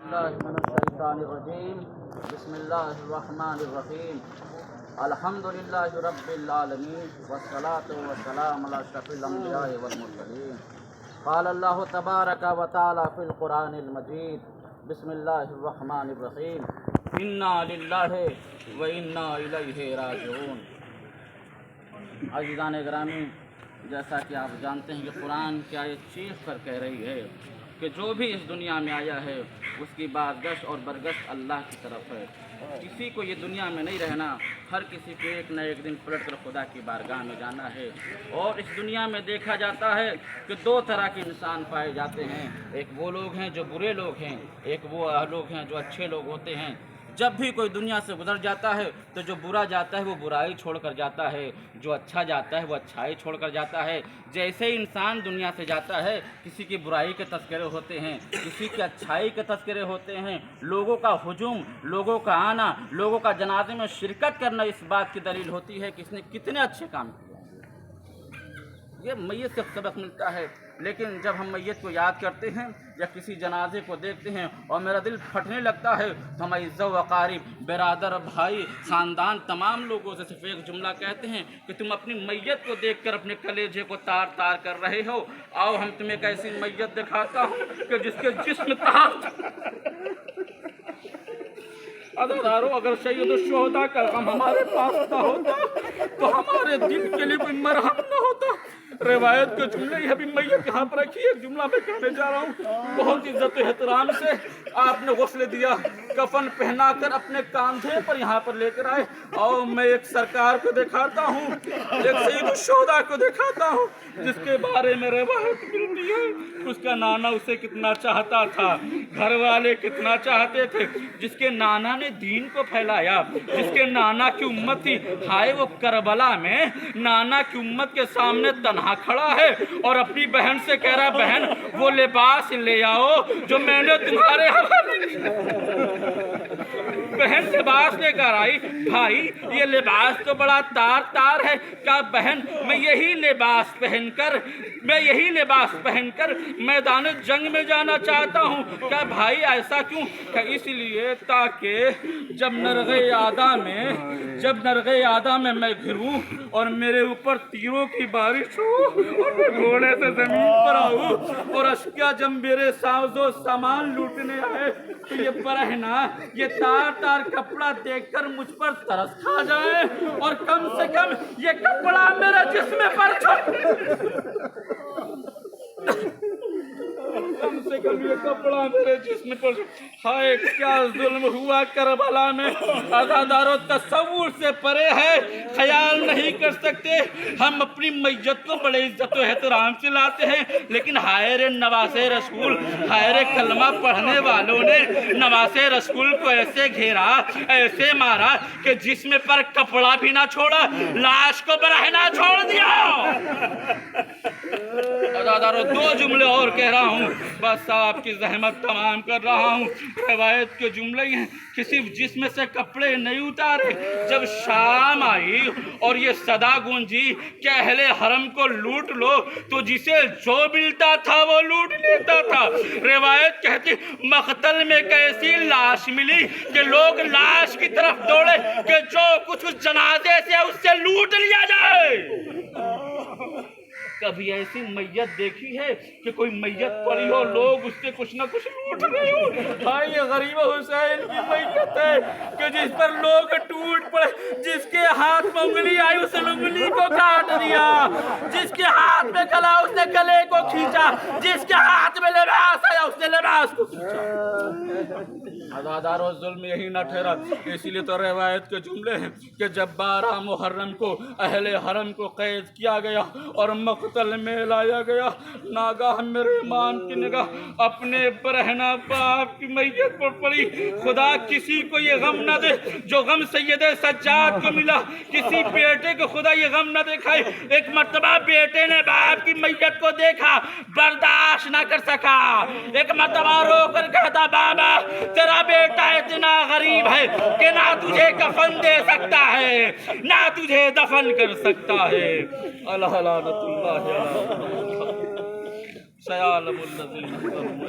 الله من الشيطان الرجيم بسم الله الرحمن الرحيم الحمد لله رب العالمين والصلاة والسلام على أشرف الأنبياء والمرسلين قال الله تبارك وتعالى في القرآن المجيد بسم الله الرحمن الرحيم إنا لله وإنا إليه راجعون. عزیزان گرامی، جیسا کہ آپ جانتے ہیں کہ قرآن کی آیت چیخ کر کہہ رہی ہے کہ جو بھی اس دنیا میں آیا ہے اس کی بازگشت اور برگشت اللہ کی طرف ہے. کسی کو یہ دنیا میں نہیں رہنا، ہر کسی کو ایک نہ ایک دن پلٹ کر خدا کی بارگاہ میں جانا ہے. اور اس دنیا میں دیکھا جاتا ہے کہ دو طرح کے انسان پائے جاتے ہیں. ایک وہ لوگ ہیں جو برے لوگ ہیں، ایک وہ لوگ ہیں جو اچھے لوگ ہوتے ہیں. جب بھی کوئی دنیا سے گزر جاتا ہے تو جو برا جاتا ہے وہ برائی چھوڑ کر جاتا ہے، جو اچھا جاتا ہے وہ اچھائی چھوڑ کر جاتا ہے. جیسے ہی انسان دنیا سے جاتا ہے، کسی کی برائی کے تذکرے ہوتے ہیں، کسی کی اچھائی کے تذکرے ہوتے ہیں. لوگوں کا ہجوم، لوگوں کا آنا، لوگوں کا جنازے میں شرکت کرنا اس بات کی دلیل ہوتی ہے کہ اس نے کتنے اچھے کام کیے. یہ میت سے سبق ملتا ہے. لیکن جب ہم میت کو یاد کرتے ہیں یا کسی جنازے کو دیکھتے ہیں اور میرا دل پھٹنے لگتا ہے تو ہم عزت و اقارب، برادر، بھائی، خاندان، تمام لوگوں سے صرف ایک جملہ کہتے ہیں کہ تم اپنی میت کو دیکھ کر اپنے کلیجے کو تار تار کر رہے ہو. آؤ ہم تمہیں ایک ایسی میت دکھاتا ہوں کہ جس کے جسم تار. عزیزارو، اگر سید الشہداء کا غم ہمارے پاس نہ ہوتا تو ہمارے دل کے لیے کوئی مرہم نہ ہوتا. روایت کے جملے یہ بھی میت یہاں پر رکھی ہے. ایک جملہ میں کہنے جا رہا ہوں. بہت عزت و احترام سے آپ نے غسل دیا، کفن پہنا کر اپنے کاندھے پر یہاں پر لے کر آئے. اور میں ایک سرکار کو دکھاتا ہوں، ایک سید الشہداء کو دکھاتا ہوں جس کے بارے میں روایت ملتی ہے اس کا نانا اسے کتنا چاہتا تھا، گھر والے کتنا چاہتے تھے. جس کے نانا نے دین کو پھیلایا، جس کے نانا کی امت تھی. ہائے وہ کربلا میں نانا کی امت کے سامنے تنہا کھڑا ہے اور اپنی بہن سے کہہ رہا، بہن وہ لباس لے آؤ جو میں نے تمہارے حوالے. بہن لباس لے کر آئی. بھائی یہ لباس تو بڑا تار تار ہے. کہا بہن میں یہی لباس پہن کر میدان جنگ میں جانا چاہتا ہوں. کہا بھائی ایسا کیوں؟ کہ اس لیے تاکہ جب نرغِ آدھا میں میں گھروں اور میرے اوپر تیروں کی بارش ہو اور میں گھوڑے سے زمین پر آؤں اور اشکیا جب میرے ساز و سامان لوٹنے آئے تو یہ برہنہ، یہ تار تار کپڑا دیکھ کر مجھ پر ترس کھا جائے اور کم سے کم یہ کپڑا میرے جسم پر ہائے کیا ظلم ہوا کربلا میں. عزادارو تصور سے پرے ہے، خیال نہیں کر سکتے. ہم اپنی میت کو بڑے عزت و احترام سے لاتے ہیں، لیکن ہائے رے نواسے رسول، ہائے رے کلمہ پڑھنے والوں نے نواسے رسول کو ایسے گھیرا، ایسے مارا کہ جسم پر کپڑا بھی نہ چھوڑا، لاش کو برہنہ چھوڑ دیا. عزادارو دو جملے اور کہہ رہا ہوں، بس آپ کی زحمت تمام کر رہا ہوں. روایت کے جملے ہیں کہ صرف جسم سے کپڑے نہیں اتارے. جب شام آئی اور یہ صدا گونجی کہ اہل حرم کو لوٹ لو تو جسے جو ملتا تھا وہ لوٹ لیتا تھا. روایت کہتی مقتل میں ایک ایسی لاش ملی کہ لوگ لاش کی طرف دوڑے کہ جو کچھ اس جنازے سے اس سے لوٹ لیا جائے. کبھی ایسی میت دیکھی ہے کہ کوئی میت پڑی ہو لوگ اس سے کچھ نہ کچھ لوٹ رہے ہو؟ بھائی یہ غریب حسین کی میت ہے کہ جس پر لوگ ٹوٹ پڑے. جس کے ہاتھ میں انگلی آئی اس نے انگلی کو کاٹ دیا، جس کے ہاتھ میں گلا اس نے گلے کو کھینچا، جس کے ہاتھ میں لباس آیا اس نے لباس کو کھینچا. عزادارو ظلم یہی نہ ٹھہرا. اسی لیے تو روایت کے جملے ہیں کہ جب 12 محرم کو اہل حرم کو قید کیا گیا اور مقتل میں لایا گیا، ناگاہ میرے امام کی نگاہ اپنے برہنہ باپ کی میت پر پڑی. خدا کسی کو یہ غم نہ دے جو غم سید سجاد کو ملا. کسی بیٹے کو خدا یہ غم نہ دکھائے. ایک مرتبہ بیٹے نے باپ کی میت کو دیکھا، برداشت نہ کر سکا. ایک مرتبہ رو کر کہتا بابا تیرا بیٹا اتنا غریب ہے کہ نہ تجھے کفن دے سکتا ہے نہ تجھے دفن کر سکتا ہے. اللہ لعنت اللہ سیعلم الذین ظلموا